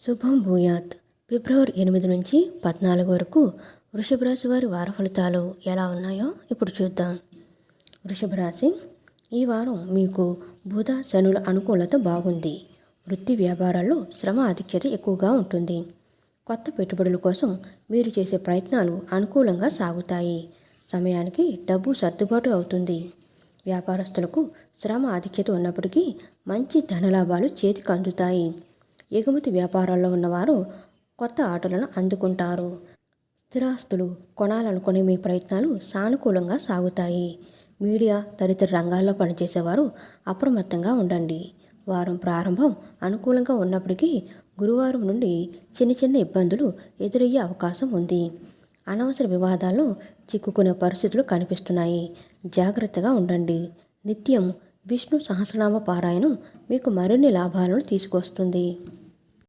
శుభం భూయాత్. ఫిబ్రవరి 8 నుంచి 14 వరకు వృషభ రాశి వారి వార ఫలితాలు ఎలా ఉన్నాయో ఇప్పుడు చూద్దాం. వృషభ రాశి, ఈ వారం మీకు బుధ శనుల అనుకూలత బాగుంది. వృత్తి వ్యాపారాల్లో శ్రమ ఆధిక్యత ఎక్కువగా ఉంటుంది. కొత్త పెట్టుబడుల కోసం మీరు చేసే ప్రయత్నాలు అనుకూలంగా సాగుతాయి. సమయానికి డబ్బు సర్దుబాటు అవుతుంది. వ్యాపారస్తులకు శ్రమ ఆధిక్యత ఉన్నప్పటికీ మంచి ధనలాభాలు చేతికి అందుతాయి. ఎగుమతి వ్యాపారాల్లో ఉన్నవారు కొత్త ఆర్డర్లను అందుకుంటారు. స్థిరాస్తులు కొనాలనుకునే మీ ప్రయత్నాలు సానుకూలంగా సాగుతాయి. మీడియా తదితర రంగాల్లో పనిచేసేవారు అప్రమత్తంగా ఉండండి. వారం ప్రారంభం అనుకూలంగా ఉన్నప్పటికీ గురువారం నుండి చిన్న చిన్న ఇబ్బందులు ఎదురయ్యే అవకాశం ఉంది. అనవసర వివాదాల్లో చిక్కుకునే పరిస్థితులు కనిపిస్తున్నాయి. జాగ్రత్తగా ఉండండి. నిత్యం విష్ణు సహస్రనామ పారాయణం మీకు మరిన్ని లాభాలను తీసుకొస్తుంది.